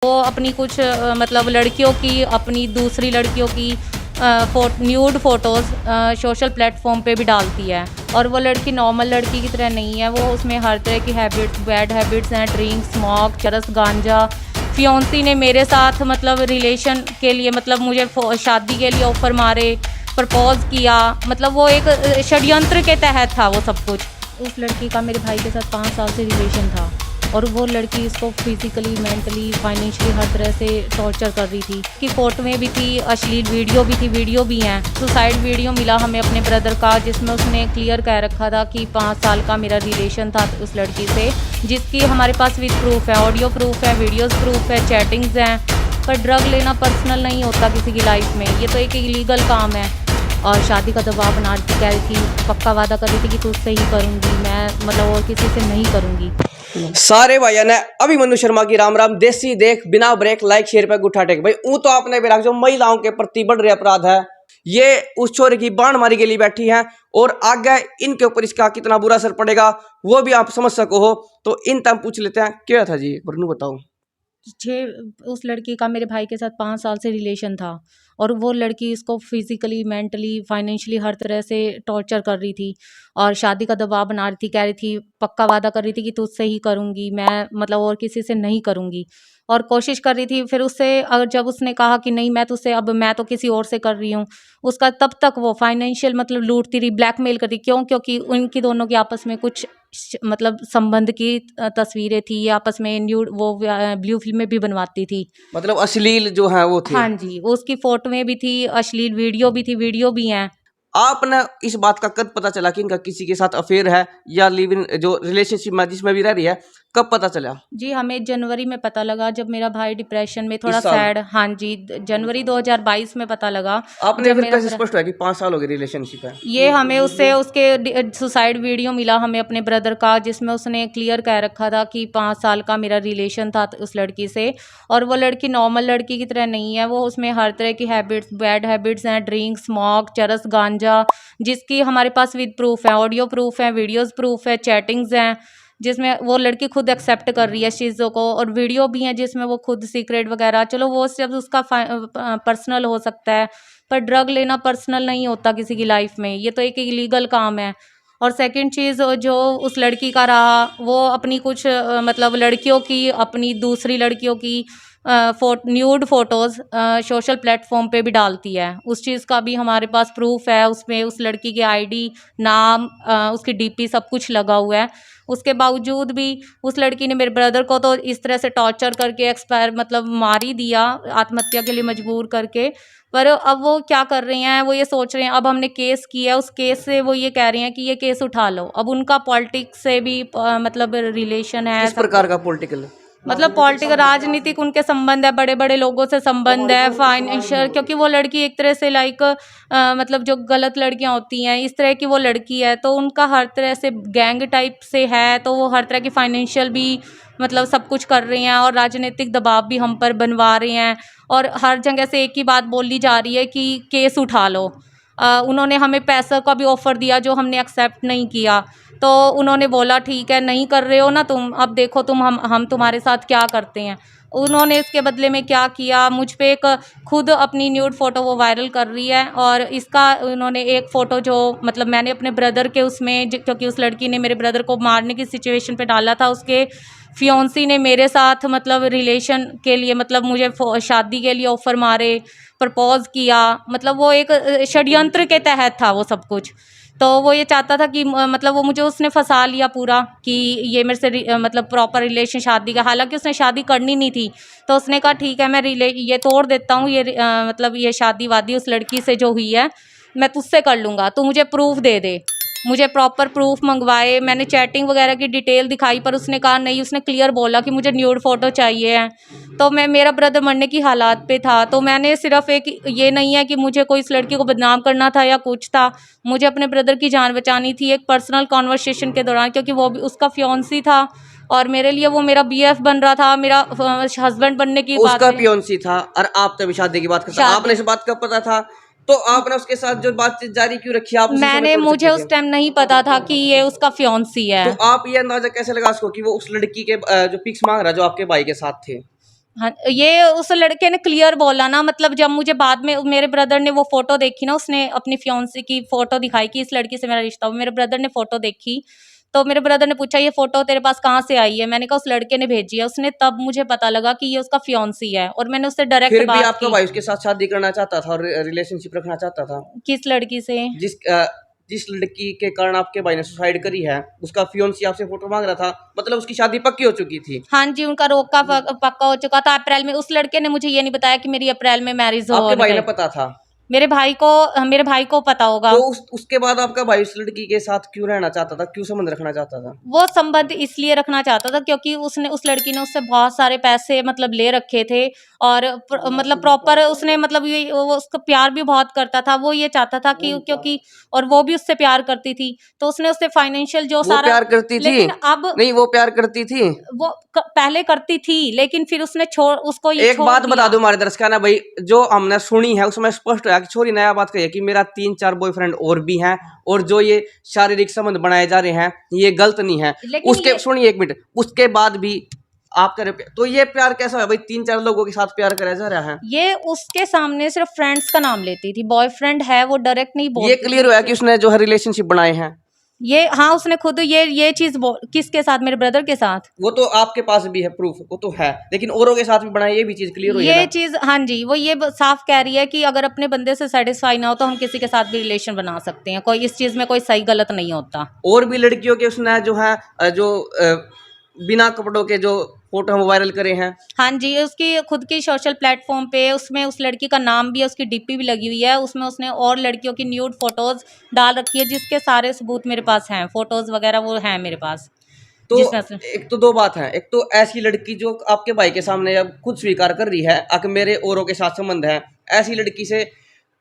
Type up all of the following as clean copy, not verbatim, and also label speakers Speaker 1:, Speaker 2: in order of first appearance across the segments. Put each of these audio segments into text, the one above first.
Speaker 1: वो अपनी कुछ मतलब लड़कियों की, अपनी दूसरी लड़कियों की न्यूड फ़ोटोज़ सोशल प्लेटफॉर्म पे भी डालती है। और वो लड़की नॉर्मल लड़की की तरह नहीं है, वो उसमें हर तरह की हैबिट्स, बैड हैबिट्स हैं, ड्रिंक, स्मोक, चरस, गांजा। फियोंसी ने मेरे साथ मतलब रिलेशन के लिए मतलब मुझे शादी के लिए ऑफ़र मारे, प्रपोज़ किया, मतलब वो एक षड्यंत्र के तहत था वो सब कुछ। उस लड़की का मेरे भाई के साथ 5 साल से रिलेशन था और वो लड़की इसको फिज़िकली, मेंटली, फाइनेंशियली हर तरह से टॉर्चर कर रही थी। कि फ़ोटो में भी थी, अश्लील वीडियो भी थी, वीडियो भी हैं। सुसाइड वीडियो मिला हमें अपने ब्रदर का, जिसमें उसने क्लियर कह रखा था कि 5 साल का मेरा रिलेशन था उस लड़की से, जिसकी हमारे पास विद प्रूफ है, ऑडियो प्रूफ है, वीडियोज़ प्रूफ है, चैटिंग्स हैं। पर ड्रग लेना पर्सनल नहीं होता किसी की लाइफ में, ये तो एक इलीगल काम है। और शादी का दबाव बना रही थी, कह रही थी, पक्का वादा कर रही थी कि तुझसे ही करूँगी मैं, मतलब और किसी से नहीं करूँगी।
Speaker 2: सारे भाइयों ने अभिमन्यु शर्मा की राम राम। देसी देख बिना ब्रेक, लाइक शेयर पे गुठा टेक भाई। तो आपने भी रख जो महिलाओं के प्रति बढ़ रहे अपराध है, ये उस छोरे की बाण मारी के लिए बैठी है और आगे इनके ऊपर इसका कितना बुरा असर पड़ेगा वो भी आप समझ सको हो। तो इन तम पूछ लेते हैं क्या था जी, वरनू बताओ।
Speaker 1: उस लड़की का मेरे भाई के साथ 5 साल से रिलेशन था और वो लड़की इसको फिज़िकली, मेंटली, फाइनेंशियली हर तरह से टॉर्चर कर रही थी और शादी का दबाव बना रही थी, कह रही थी, पक्का वादा कर रही थी कि तुझसे ही करूँगी मैं, मतलब और किसी से नहीं करूँगी। और कोशिश कर रही थी, फिर उससे जब उसने कहा कि नहीं मैं तुझसे, अब मैं तो किसी और से कर रही हूँ, उसका तब तक वो फाइनेंशियल मतलब लूटती रही, ब्लैकमेल कर रही। क्यों? क्योंकि उनकी दोनों के आपस में कुछ मतलब संबंध की तस्वीरें थी, आपस में न्यूड वो ब्लू फिल्में भी बनवाती थी।
Speaker 2: मतलब अश्लील जो है वो थे।
Speaker 1: हाँ जी, वो उसकी फोटो में भी थी, अश्लील वीडियो भी थी, वीडियो भी हैं।
Speaker 2: आपने इस बात का कब पता चला कि इनका किसी के साथ अफेयर है या लिव इन जो रिलेशनशिप में जिसमें भी रह रही है, कब पता चला?
Speaker 1: जी, हमें जनवरी में पता लगा जब मेरा भाई डिप्रेशन में थोड़ा
Speaker 2: इस साल
Speaker 1: सैड। हाँ जी, जनवरी 2022 में पता लगा
Speaker 2: आपने
Speaker 1: जब
Speaker 2: फिर
Speaker 1: मेरा
Speaker 2: कैसे स्पष्ट हुआ कि 5 साल हो गए रिलेशनशिप है?
Speaker 1: ये हमें उससे उसके सुसाइड वीडियो मिला हमें अपने ब्रदर का, जिसमें उसने क्लियर कह रखा था कि 5 साल का मेरा रिलेशन था उस लड़की से। और वो लड़की नॉर्मल लड़की की तरह नहीं है, वो उसमें हर तरह की हैबिट्स, बैड हैबिट्स हैं, ड्रिंक, स्मोक, चरस, गांजा, जिसकी हमारे पास विद प्रूफ है, ऑडियो प्रूफ है, वीडियोज़ प्रूफ है, चैटिंग्स हैं, जिसमें वो लड़की खुद एक्सेप्ट कर रही है इस चीज़ों को। और वीडियो भी हैं जिसमें वो खुद सीक्रेट वगैरह, चलो वो सब उसका पर्सनल हो सकता है, पर ड्रग लेना पर्सनल नहीं होता किसी की लाइफ में, ये तो एक इलीगल काम है। और सेकंड चीज़ जो उस लड़की का रहा, वो अपनी कुछ मतलब लड़कियों की, अपनी दूसरी लड़कियों की न्यूड फ़ोटोज़ सोशल प्लेटफॉर्म पे भी डालती है। उस चीज़ का भी हमारे पास प्रूफ है, उसमें उस लड़की की आईडी, नाम, उसकी डीपी सब कुछ लगा हुआ है। उसके बावजूद भी उस लड़की ने मेरे ब्रदर को तो इस तरह से टॉर्चर करके एक्सपायर मतलब मार ही दिया, आत्महत्या के लिए मजबूर करके। पर अब वो क्या कर रहे हैं, वो ये सोच रहे हैं, अब हमने केस किया, उस केस से वो ये कह रहे हैं कि ये केस उठा लो। अब उनका पॉलिटिक्स से भी मतलब रिलेशन है,
Speaker 2: किस प्रकार का पॉलिटिकल?
Speaker 1: मतलब पॉलिटिकल, राजनीतिक उनके संबंध है, बड़े बड़े लोगों से संबंध है, फाइनेंशियल, क्योंकि वो लड़की एक तरह से लाइक मतलब जो गलत लड़कियां होती हैं इस तरह की वो लड़की है, तो उनका हर तरह से गैंग टाइप से है, तो वो हर तरह की फाइनेंशियल भी मतलब सब कुछ कर रहे हैं और राजनीतिक दबाव भी हम पर बनवा रहे हैं। और हर जगह से एक ही बात बोली जा रही है कि केस उठा लो। उन्होंने हमें पैसा का भी ऑफ़र दिया जो हमने एक्सेप्ट नहीं किया। तो उन्होंने बोला ठीक है, नहीं कर रहे हो ना तुम, अब देखो तुम, हम तुम्हारे साथ क्या करते हैं। उन्होंने इसके बदले में क्या किया, मुझ पे एक खुद अपनी न्यूड फ़ोटो वो वायरल कर रही है। और इसका उन्होंने एक फ़ोटो जो मतलब मैंने अपने ब्रदर के उसमें क्योंकि उस लड़की ने मेरे ब्रदर को मारने की सिचुएशन पे डाला था, उसके फियोंसी ने मेरे साथ मतलब रिलेशन के लिए मतलब मुझे शादी के लिए ऑफ़र मारे, प्रपोज़ किया, मतलब वो एक षड्यंत्र के तहत था वो सब कुछ। तो वो ये चाहता था कि मतलब वो मुझे उसने फंसा लिया पूरा कि ये मेरे से मतलब प्रॉपर रिलेशन शादी का, हालांकि उसने शादी करनी नहीं थी। तो उसने कहा ठीक है मैं ये तोड़ देता हूँ, ये मतलब ये शादी वादी उस लड़की से जो हुई है मैं तुझसे कर लूँगा, तू मुझे प्रूफ दे दे। मुझे प्रॉपर प्रूफ मंगवाए, मैंने चैटिंग वगैरह की डिटेल दिखाई, पर उसने कहा नहीं, उसने क्लियर बोला कि मुझे न्यूड फ़ोटो चाहिए है। तो मेरा ब्रदर मरने की हालात पे था, तो मैंने सिर्फ एक, ये नहीं है कि मुझे कोई इस लड़की को बदनाम करना था या कुछ था, मुझे अपने ब्रदर की जान बचानी थी एक पर्सनल कॉन्वर्सेशन के दौरान, क्योंकि वो भी उसका फियोंसी था और मेरे लिए वो मेरा बीएफ बन रहा था, मेरा हस्बैंड बनने की
Speaker 2: उसका
Speaker 1: बातें।
Speaker 2: पियोंसी था और आप तभी शादी की बात करता, आपने इस बात का पता था तो आपने उसके साथ जो बातचीत जारी क्यों रखी? आप उसी समय तोड़
Speaker 1: मुझे
Speaker 2: सकते थे।
Speaker 1: उस टाइम नहीं पता था कि ये उसका फियोंसी है।
Speaker 2: तो आप ये अंदाजा कैसे लगा सको कि वो उस लड़की के जो पिक्स मांग रहा जो आपके भाई के साथ थे?
Speaker 1: हाँ, ये उस लड़के ने क्लियर बोला ना, मतलब जब मुझे बाद में मेरे ब्रदर ने वो फोटो देखी ना, उसने अपनी फियांसी की फोटो दिखाई कि इस लड़की से मेरा रिश्ता हुआ। मेरे ब्रदर ने फोटो देखी तो मेरे ब्रदर ने पूछा ये फोटो तेरे पास कहाँ से आई है? मैंने कहा उस लड़के ने भेजी है। उसने तब मुझे पता लगा कि ये उसका फियांसी है और मैंने उससे डायरेक्ट
Speaker 2: फिर भी
Speaker 1: बात
Speaker 2: आपका
Speaker 1: की।
Speaker 2: भाई उसके साथ शादी करना चाहता था और रिलेशनशिप रखना चाहता था।
Speaker 1: किस लड़की से?
Speaker 2: जिस लड़की के कारण आपके भाई ने सुसाइड करी है, उसका फियोन्सी आपसे फोटो मांग रहा था, मतलब उसकी शादी पक्की हो चुकी थी।
Speaker 1: हाँ जी, उनका रोका पक्का हो चुका था अप्रैल में। उस लड़के ने मुझे ये नहीं बताया कि मेरी अप्रैल में मैरिज हो
Speaker 2: आपके भाई ने
Speaker 1: गई।
Speaker 2: पता था?
Speaker 1: मेरे भाई को पता होगा।
Speaker 2: तो उसके बाद आपका भाई उस लड़की के साथ क्यों रहना चाहता था, क्यों संबंध रखना चाहता था?
Speaker 1: वो संबंध इसलिए रखना चाहता था क्योंकि उसने उस लड़की ने उससे बहुत सारे पैसे मतलब ले रखे थे और मतलब प्रॉपर उसने मतलब ये वो उसका प्यार भी बहुत करता था। वो ये चाहता था कि क्योंकि और वो भी उससे प्यार करती थी, तो उसने उससे फाइनेंशियल जो
Speaker 2: वो
Speaker 1: सारा।
Speaker 2: प्यार करती थी?
Speaker 1: लेकिन अब
Speaker 2: नहीं, वो प्यार करती थी।
Speaker 1: वो पहले करती थी, लेकिन फिर उसने उसको ये
Speaker 2: एक
Speaker 1: छोड़
Speaker 2: बात बता
Speaker 1: दिया।
Speaker 2: दो हमारे दर्शकों ना भाई, जो हमने सुनी है उसमें स्पष्ट है कि छोरी नया बात कही है कि मेरा 3-4 बॉयफ्रेंड और भी हैं और जो ये शारीरिक संबंध बनाए जा रहे हैं ये गलत नहीं है।
Speaker 1: लेकिन
Speaker 2: उसके सुनिए एक मिनट, उसके बाद भी आप कर रहे, तो ये प्यार कैसा है भाई? 3-4 लोगों के साथ प्यार करा जा रहा है।
Speaker 1: ये उसके सामने सिर्फ फ्रेंड्स का नाम लेती थी, बॉयफ्रेंड है वो डायरेक्ट नहीं
Speaker 2: ये
Speaker 1: बोलती
Speaker 2: क्लियर
Speaker 1: थी।
Speaker 2: हुआ कि उसने जो है रिलेशनशिप बनाए हैं।
Speaker 1: ये हाँ, उसने खुद ये चीज किसके साथ? मेरे ब्रदर के साथ।
Speaker 2: वो तो आपके पास भी है प्रूफ, वो तो है, लेकिन औरों के साथ भी बनाए, ये भी चीज क्लियर हुई है
Speaker 1: ये
Speaker 2: ना?
Speaker 1: चीज हाँ जी, वो ये साफ कह रही है कि अगर अपने बंदे से सेटिस्फाई ना हो तो हम किसी के साथ भी रिलेशन बना सकते हैं, कोई इस चीज में कोई सही गलत नहीं होता।
Speaker 2: और भी लड़कियों के उसने जो है बिना कपड़ों के जो फोटो हम वायरल करे हैं।
Speaker 1: हाँ जी, उसकी खुद की सोशल प्लेटफॉर्म पे उसमें उस लड़की का नाम भी है, उसकी डीपी भी लगी हुई है, उसमें उसने और लड़कियों की न्यूड फोटोज डाल रखी है जिसके सारे सबूत मेरे पास हैं, फोटोज वगैरह वो हैं मेरे पास।
Speaker 2: तो
Speaker 1: जिसमें
Speaker 2: एक तो दो बात है, एक तो ऐसी लड़की जो आपके भाई के सामने अब खुद स्वीकार कर रही है कि मेरे औरों के साथ संबंध है, ऐसी लड़की से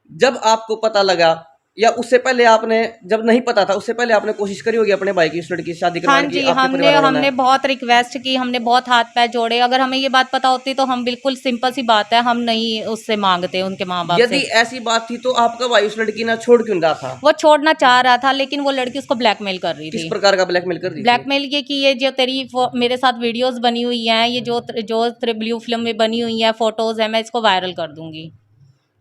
Speaker 2: जब आपको पता लगा या उससे पहले आपने, जब नहीं पता था उससे पहले आपने कोशिश करी होगी अपने भाई की उस लड़की से शादी
Speaker 1: हाँ
Speaker 2: करवाने की?
Speaker 1: जी,
Speaker 2: आपके
Speaker 1: हमने
Speaker 2: परिवार वालों ने?
Speaker 1: हमने बहुत रिक्वेस्ट की, हमने बहुत हाथ पैर जोड़े। अगर हमें ये बात पता होती तो हम बिल्कुल सिंपल सी बात है, हम नहीं उससे मांगते उनके माँ बाप
Speaker 2: यदि
Speaker 1: से।
Speaker 2: ऐसी बात थी तो आपका भाई उस लड़की ना छोड़ क्यों रहा था?
Speaker 1: वो छोड़ना चाह रहा था लेकिन वो लड़की उसको ब्लैकमेल कर रही
Speaker 2: किस
Speaker 1: थी।
Speaker 2: प्रकार का ब्लैकमेल कर रही थी?
Speaker 1: ब्लैकमेल ये कि ये जो तेरी मेरे साथ वीडियोस बनी हुई हैं, ये जो तेरे ब्लू फिल्म में बनी हुई हैं फोटोज हैं, मैं इसको वायरल कर दूंगी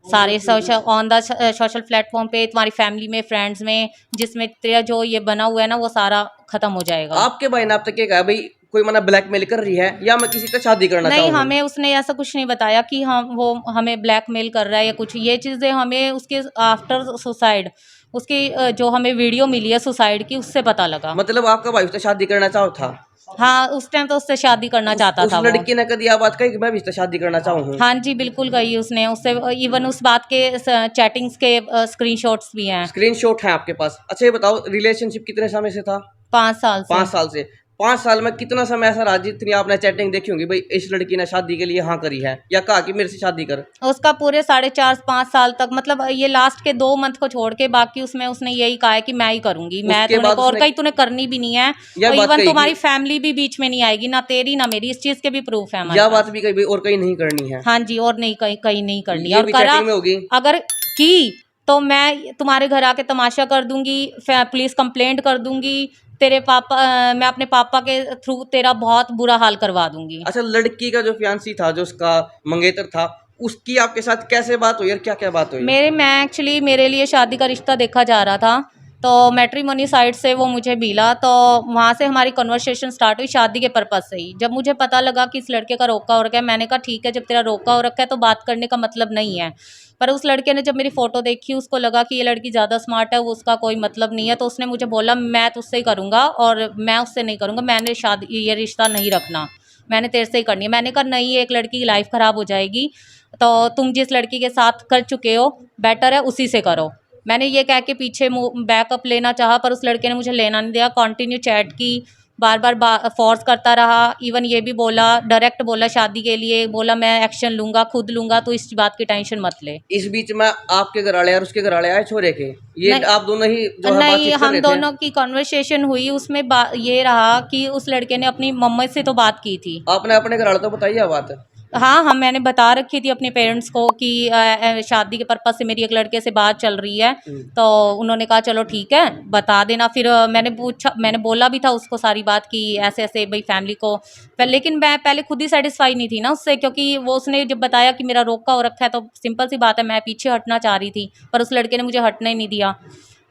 Speaker 1: सारे सोशल प्लेटफॉर्म पे, तुम्हारी फैमिली में, फ्रेंड्स में, जिसमें तेरा जो ये बना हुआ है ना वो सारा खत्म हो जाएगा।
Speaker 2: आपके भाई ने अब तक क्या कहा भाई, कोई मना ब्लैकमेल कर रही है या मैं किसी से शादी करना
Speaker 1: नहीं,
Speaker 2: चाहूँ?
Speaker 1: हमें उसने ऐसा कुछ नहीं बताया कि वो हमें ब्लैकमेल कर रहा है या कुछ। ये चीज़ें हमें उसके आफ्टर सुसाइड उसकी जो हमें वीडियो मिली है सुसाइड की, उससे पता लगा।
Speaker 2: मतलब आपका भाई उससे शादी करना चाहो था?
Speaker 1: हाँ, उस टाइम तो उससे शादी करना चाहता
Speaker 2: उस
Speaker 1: था वो।
Speaker 2: लड़की ने कभी आप बात कही कि मैं भी इससे शादी करना चाहूँ?
Speaker 1: हाँ जी, बिल्कुल गई उसने उससे। इवन उस बात के चैटिंग्स के स्क्रीनशॉट्स भी हैं।
Speaker 2: स्क्रीनशॉट है आपके पास? अच्छा ये बताओ, रिलेशनशिप कितने समय से था?
Speaker 1: 5 साल से।
Speaker 2: 5 साल से। 5 साल में कितना समय ऐसा रहा जितनी आपने चैटिंग देखी होंगी भाई इस लड़की ने शादी के लिए हाँ करी है या कहा कि मेरे से शादी कर?
Speaker 1: उसका पूरे 4.5-5 साल तक, मतलब ये लास्ट के 2 मंथ को छोड़ के बाकी उसमें उसने यही कहा है कि मैं ही करूंगी, मैं
Speaker 2: उसके
Speaker 1: तुमने
Speaker 2: बाद
Speaker 1: को और
Speaker 2: उसने
Speaker 1: कहीं तूने करनी भी नहीं है।
Speaker 2: यह
Speaker 1: और
Speaker 2: बात
Speaker 1: इवन
Speaker 2: कही
Speaker 1: तुम्हारी
Speaker 2: कि
Speaker 1: फैमिली भी बीच में नहीं आएगी, ना तेरी ना मेरी, इस चीज के भी प्रूफ है हमारे
Speaker 2: यह
Speaker 1: पास।
Speaker 2: बात भी कही भाई और कहीं नहीं करनी है?
Speaker 1: हाँ जी, और नहीं, कहीं कहीं नहीं करनी।
Speaker 2: ये
Speaker 1: और
Speaker 2: भी
Speaker 1: करा
Speaker 2: चैटिंग में होगी?
Speaker 1: अगर की तो मैं तुम्हारे घर आके तमाशा कर दूंगी, पुलिस कंप्लेंट कर दूंगी, तेरे पापा मैं अपने पापा के थ्रू तेरा बहुत बुरा हाल करवा दूंगी।
Speaker 2: अच्छा, लड़की का जो फियांसी था, जो उसका मंगेतर था, उसकी आपके साथ कैसे बात हुई और क्या क्या बात हुई?
Speaker 1: मैं एक्चुअली मेरे लिए शादी का रिश्ता देखा जा रहा था, तो मैट्रिमोनी साइट से वो मुझे मिला, तो वहाँ से हमारी कन्वर्सेशन स्टार्ट हुई शादी के पर्पज़ से ही। जब मुझे पता लगा कि इस लड़के का रोका हो रखा है, मैंने कहा ठीक है, जब तेरा रोका हो रखा है तो बात करने का मतलब नहीं है। पर उस लड़के ने जब मेरी फ़ोटो देखी, उसको लगा कि ये लड़की ज़्यादा स्मार्ट है, वो उसका कोई मतलब नहीं है, तो उसने मुझे बोला मैं तुझसे ही करूँगा और मैं उससे नहीं करूँगा, मैंने शादी ये रिश्ता नहीं रखना, मैंने तेरे से ही करनी है। मैंने कहा नहीं, एक लड़की की लाइफ ख़राब हो जाएगी, तो तुम जिस लड़की के साथ कर चुके हो बेटर है उसी से करो। मैंने ये कह के पीछे बैकअप लेना चाहा, पर उस लड़के ने मुझे लेना नहीं दिया, कंटिन्यू चैट की, बार बार फोर्स करता रहा। इवन ये भी बोला, डायरेक्ट बोला शादी के लिए, बोला मैं एक्शन लूँगा, खुद लूँगा, तो इस बात की टेंशन मत ले।
Speaker 2: इस बीच में आपके घर वाले और उसके घर वाले आए छोरे के? ये
Speaker 1: नहीं,
Speaker 2: आप दोनों ही जो है
Speaker 1: नहीं,
Speaker 2: बातचीत कर
Speaker 1: हम
Speaker 2: रहे थे?
Speaker 1: दोनों की कन्वर्सेशन हुई, उसमें ये रहा कि उस लड़के ने अपनी मम्मी से तो बात की थी।
Speaker 2: आपने अपने घर वालों को बताई है बात?
Speaker 1: हाँ हाँ, मैंने बता रखी थी अपने पेरेंट्स को कि शादी के पर्पज़ से मेरी एक लड़के से बात चल रही है। तो उन्होंने कहा चलो ठीक है बता देना। फिर मैंने बोला भी था उसको सारी बात कि ऐसे ऐसे भाई फैमिली को लेकिन मैं पहले खुद ही सेटिस्फाई नहीं थी ना उससे, क्योंकि वो उसने जब बताया कि मेरा रोका हो रखा है तो सिंपल सी बात है मैं पीछे हटना चाह रही थी, पर उस लड़के ने मुझे हटने नहीं दिया।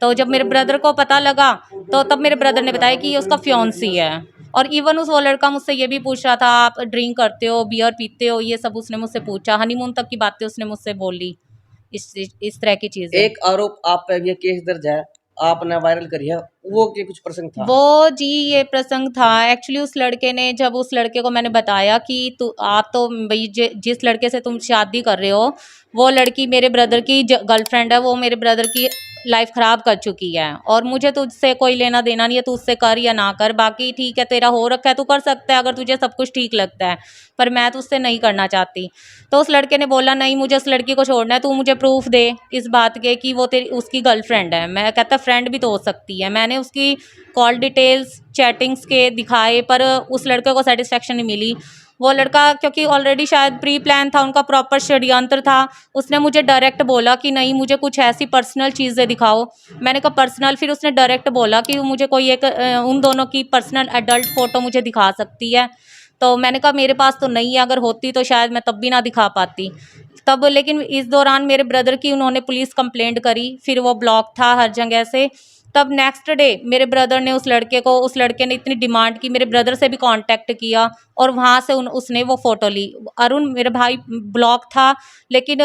Speaker 1: तो जब मेरे ब्रदर को पता लगा तो तब मेरे ब्रदर ने बताया कि ये उसका फियांसी है। और इवन वो लड़का मुझसे ये भी पूछ रहा था आप ड्रिंक करते हो, बियर पीते हो, ये सब उसने मुझसे पूछा। हनीमून तक की बातें उसने मुझसे बोली, इस तरह की चीज़ें।
Speaker 2: एक आरोप आप पे ये केस दर्ज है, आपने वायरल करी है, वो के कुछ प्रसंग था?
Speaker 1: वो जी ये प्रसंग था एक्चुअली उस लड़के ने, जब उस लड़के को मैंने बताया कि तू आप तो भाई जिस लड़के से तुम शादी कर रहे हो वो लड़की मेरे ब्रदर की गर्लफ्रेंड है, वो मेरे ब्रदर की लाइफ ख़राब कर चुकी है और मुझे तुझसे कोई लेना देना नहीं है, तू उससे कर या ना कर, बाकी ठीक है तेरा हो रखा है तू कर सकता है अगर तुझे सब कुछ ठीक लगता है, पर मैं तो उससे नहीं करना चाहती। तो उस लड़के ने बोला नहीं मुझे उस लड़की को छोड़ना है, तू मुझे प्रूफ दे इस बात के कि वो तेरी उसकी गर्लफ्रेंड है। मैं कहता फ्रेंड भी तो हो सकती है। मैंने उसकी कॉल डिटेल्स चैटिंग्स के दिखाए पर उस लड़के को सेटिस्फेक्शन नहीं मिली। वो लड़का क्योंकि ऑलरेडी शायद प्री प्लान था, उनका प्रॉपर षड्यंत्र था। उसने मुझे डायरेक्ट बोला कि नहीं मुझे कुछ ऐसी पर्सनल चीज़ें दिखाओ। मैंने कहा पर्सनल, फिर उसने डायरेक्ट बोला कि मुझे कोई एक उन दोनों की पर्सनल एडल्ट फ़ोटो मुझे दिखा सकती है। तो मैंने कहा मेरे पास तो नहीं है, अगर होती तो शायद मैं तब भी ना दिखा पाती। तब लेकिन इस दौरान मेरे ब्रदर की उन्होंने पुलिस कंप्लेंट करी, फिर वो ब्लॉक था हर जगह से। तब नेक्स्ट डे मेरे ब्रदर ने उस लड़के ने इतनी डिमांड की, मेरे ब्रदर से भी कांटेक्ट किया और वहाँ से उसने वो फ़ोटो ली। अरुण मेरा भाई ब्लॉक था, लेकिन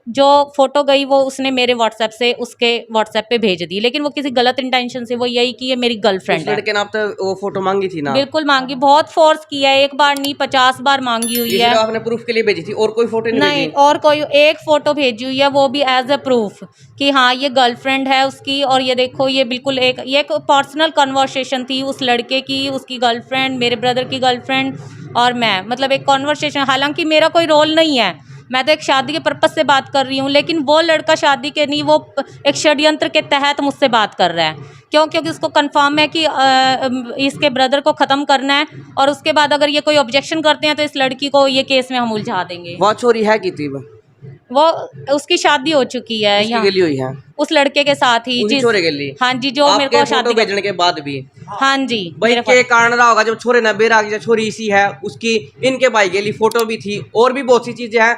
Speaker 1: जो फ़ोटो गई वो उसने मेरे व्हाट्सएप से उसके व्हाट्सएप पे भेज दी, लेकिन वो किसी गलत इंटेंशन से, वो यही कि ये मेरी
Speaker 2: उस
Speaker 1: गर्लफ्रेंड है।
Speaker 2: लड़के ने आप तो वो फोटो मांगी थी ना?
Speaker 1: बिल्कुल मांगी, बहुत फोर्स किया है, एक बार नहीं 50 बार मांगी हुई
Speaker 2: ये
Speaker 1: है।
Speaker 2: सिर्फ आपने प्रूफ के लिए भेजी थी और कोई फोटो नहीं
Speaker 1: नहीं,
Speaker 2: भेजी?
Speaker 1: और कोई एक फ़ोटो भेजी हुई है, वो भी एज अ प्रूफ कि हाँ ये गर्लफ्रेंड है उसकी। और ये देखो ये बिल्कुल ये एक पर्सनल कन्वर्सेशन थी उस लड़के की, उसकी गर्लफ्रेंड, मेरे ब्रदर की गर्लफ्रेंड और मैं, मतलब एक कन्वर्सेशन। हालांकि मेरा कोई रोल नहीं है, मैं तो एक शादी के पर्पज़ से बात कर रही हूँ, लेकिन वो लड़का शादी के नहीं, वो एक षड्यंत्र के तहत मुझसे बात कर रहा है। क्यों? क्योंकि उसको कंफर्म है कि इसके ब्रदर को ख़त्म करना है और उसके बाद अगर ये कोई ऑब्जेक्शन करते हैं तो इस लड़की को ये केस में हम उलझा देंगे।
Speaker 2: वहाँ चोरी है की थी वो?
Speaker 1: वो उसकी शादी हो चुकी है
Speaker 2: उसकी
Speaker 1: यहाँ
Speaker 2: गली हुई है?
Speaker 1: उस लड़के के साथ ही
Speaker 2: उसी
Speaker 1: जिस
Speaker 2: छोरे गली?
Speaker 1: हाँ जी, जो मेरे
Speaker 2: आपके
Speaker 1: को
Speaker 2: फोटो
Speaker 1: शादी
Speaker 2: भेजने के बाद भी?
Speaker 1: हाँ जी
Speaker 2: भाई
Speaker 1: मेरे
Speaker 2: के कारण रहा होगा जब छोरे ने बेरा की छोरी इसी है उसकी, इनके भाई के लिए फोटो भी थी और भी बहुत सी चीजें हैं।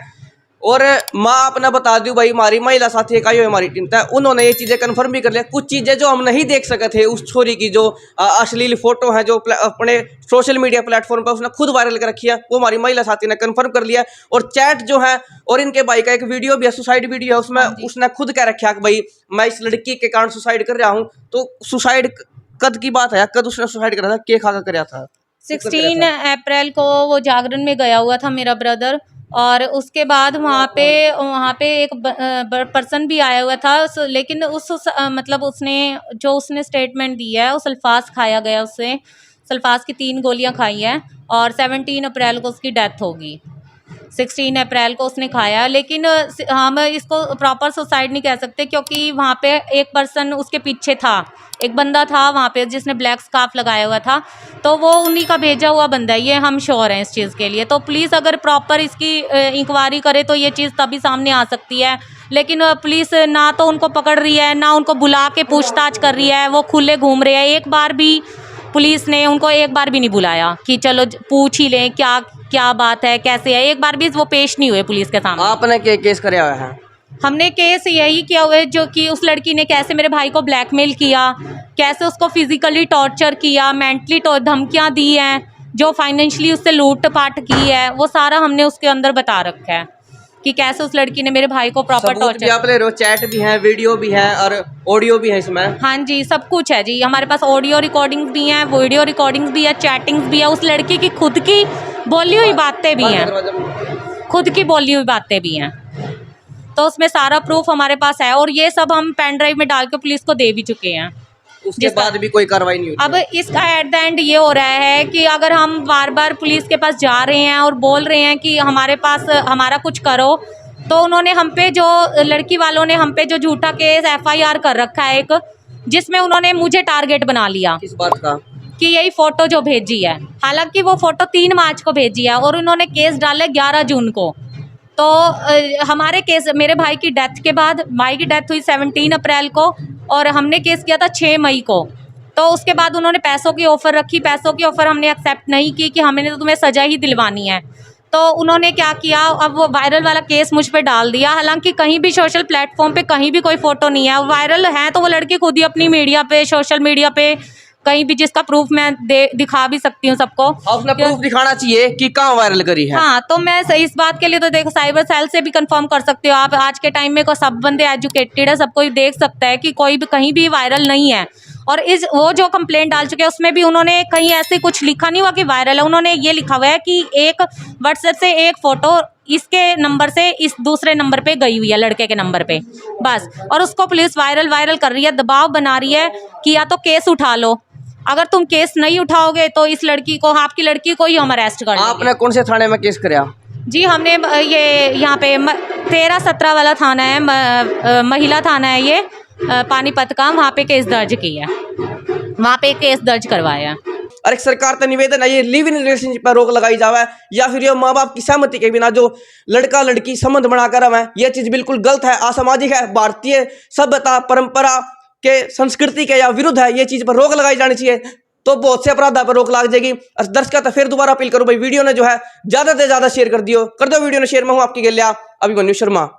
Speaker 2: और माँ अपना बता दूं भाई, हमारी महिला साथी इकाई हमारी टीम है, उन्होंने ये चीजें कंफर्म भी कर लिया। कुछ चीजें जो हम नहीं देख सके थे उस छोरी की, जो अश्लील फोटो है जो अपने सोशल मीडिया प्लेटफॉर्म पर उसने खुद वायरल कर रखी है, वो हमारी महिला साथी ने कंफर्म कर लिया। और चैट जो है और इनके भाई का एक वीडियो भी है, सुसाइड वीडियो है, उसमें उसने खुद कह रखा है कि भाई मैं इस लड़की के कारण सुसाइड कर रहा हूँ। तो सुसाइड कद की बात है, कद उसने सुसाइड करा था, के खा कर कराया था?
Speaker 1: 16 अप्रैल को वो जागरण में गया हुआ था मेरा ब्रदर। और उसके बाद वहाँ पे एक पर्सन भी आया हुआ था लेकिन मतलब उसने स्टेटमेंट दी है, उस अल्फाज खाया गया उससे, सल्फास की 3 गोलियां खाई हैं और 17 अप्रैल को उसकी डेथ होगी। 16 अप्रैल को उसने खाया, लेकिन हम इसको प्रॉपर सुसाइड नहीं कह सकते क्योंकि वहाँ पे एक पर्सन उसके पीछे था, एक बंदा था वहाँ पे जिसने ब्लैक स्कार्फ लगाया हुआ था, तो वो उन्हीं का भेजा हुआ बंदा है, ये हम श्योर हैं इस चीज़ के लिए। तो पुलिस अगर प्रॉपर इसकी इंक्वायरी करे तो ये चीज़ तभी सामने आ सकती है, लेकिन पुलिस ना तो उनको पकड़ रही है ना उनको बुला के पूछताछ कर रही है, वो खुले घूम रहे हैं। एक बार भी पुलिस ने उनको एक बार भी नहीं बुलाया कि चलो पूछ ही लें क्या क्या बात है कैसे है, एक बार भी वो पेश नहीं हुए पुलिस के सामने।
Speaker 2: आपने क्या केस कराया हुआ है?
Speaker 1: हमने केस यही किया हुआ है जो कि उस लड़की ने कैसे मेरे भाई को ब्लैकमेल किया, कैसे उसको फिजिकली टॉर्चर किया, मेंटली धमकियां दी हैं, जो फाइनेंशियली उससे लूट पाट की है, वो सारा हमने उसके अंदर बता रखा है कि कैसे उस लड़की ने मेरे भाई को प्रॉपर
Speaker 2: सबूत भी
Speaker 1: टॉर्चर।
Speaker 2: आप ले रहे हो, चैट भी है, वीडियो भी है और ऑडियो भी है इसमें?
Speaker 1: हाँ जी, सब कुछ है जी, हमारे पास ऑडियो रिकॉर्डिंग्स भी हैं, वीडियो रिकॉर्डिंग्स भी है, चैटिंग्स भी है, उस लड़की की खुद की बोली हुई बातें भी हैं, खुद की बोली हुई बातें भी हैं। तो उसमें सारा प्रूफ हमारे पास है और ये सब हम पेन ड्राइव में डाल के पुलिस को दे भी चुके हैं।
Speaker 2: उसके बाद भी कोई कार्रवाई नहीं हुई?
Speaker 1: अब इसका एट द एंड ये हो रहा है कि अगर हम बार बार पुलिस के पास जा रहे हैं और बोल रहे हैं कि हमारे पास हमारा कुछ करो, तो उन्होंने हम पे जो लड़की वालों ने हम पे जो झूठा केस FIR कर रखा है एक, जिसमें उन्होंने मुझे टारगेट बना लिया।
Speaker 2: किस बात का?
Speaker 1: कि यही फ़ोटो जो भेजी है, हालांकि वो फ़ोटो 3 मार्च को भेजी है और उन्होंने केस डाले 11 जून को। तो हमारे केस, मेरे भाई की डेथ के बाद, भाई की डेथ हुई 17 अप्रैल को और हमने केस किया था 6 मई को। तो उसके बाद उन्होंने पैसों की ऑफ़र रखी, पैसों की ऑफ़र हमने एक्सेप्ट नहीं की कि हमने तो तुम्हें सज़ा ही दिलवानी है। तो उन्होंने क्या किया, अब वो वायरल वाला केस मुझ पे डाल दिया, हालांकि कहीं भी सोशल प्लेटफॉर्म पे कहीं भी कोई फ़ोटो नहीं है। वायरल है तो वो लड़की खुद ही अपनी मीडिया पे, सोशल मीडिया पे कहीं भी, जिसका प्रूफ मैं दिखा भी सकती हूँ सबको।
Speaker 2: आपने प्रूफ दिखाना चाहिए कि कहाँ वायरल करी है।
Speaker 1: हाँ, तो मैं इस बात के लिए तो देखो साइबर सेल से भी कंफर्म कर सकते हो आप। आज के टाइम में को सब बंदे एजुकेटेड है, सब कोई देख सकता है कि कोई भी कहीं भी वायरल नहीं है। और वो जो कंप्लेंट डाल चुके हैं उसमें भी उन्होंने कहीं ऐसे कुछ लिखा नहीं हुआ कि वायरल है। उन्होंने ये लिखा हुआ है कि एक व्हाट्सएप से एक फ़ोटो इसके नंबर से इस दूसरे नंबर पे गई हुई है, लड़के के नंबर पे, बस। और उसको पुलिस वायरल कर रही है, दबाव बना रही है कि या तो केस उठा लो, अगर तुम केस नहीं उठाओगे तो इस लड़की को, आपकी लड़की को ही हम अरेस्ट कर लेंगे।
Speaker 2: आपने कौन से थाने में केस कराया?
Speaker 1: जी, हमने ये यहाँ पे 13-17 वाला थाना है, महिला थाना है ये, पानीपत का, वहाँ पे केस दर्ज किया है, वहाँ पे केस दर्ज करवाया है।
Speaker 2: और एक सरकार का निवेदन है, ये लिव इन रिलेशनशिप पर रोक लगाई जावे, या फिर ये माँ बाप की सहमति के बिना जो लड़का लड़की संबंध बनाकर हमें, ये चीज बिल्कुल गलत है, असामाजिक है, भारतीय सभ्यता परंपरा के, संस्कृति के या विरुद्ध है। ये चीज पर रोक लगाई जानी चाहिए, तो बहुत से अपराध पर रोक लग जाएगी। और दर्शकों तो फिर दोबारा अपील करूं भाई, वीडियो ने जो है ज्यादा से ज्यादा शेयर कर दो वीडियो ने शेयर। मैं हूं आपकी गल्या अभिमन्यु शर्मा।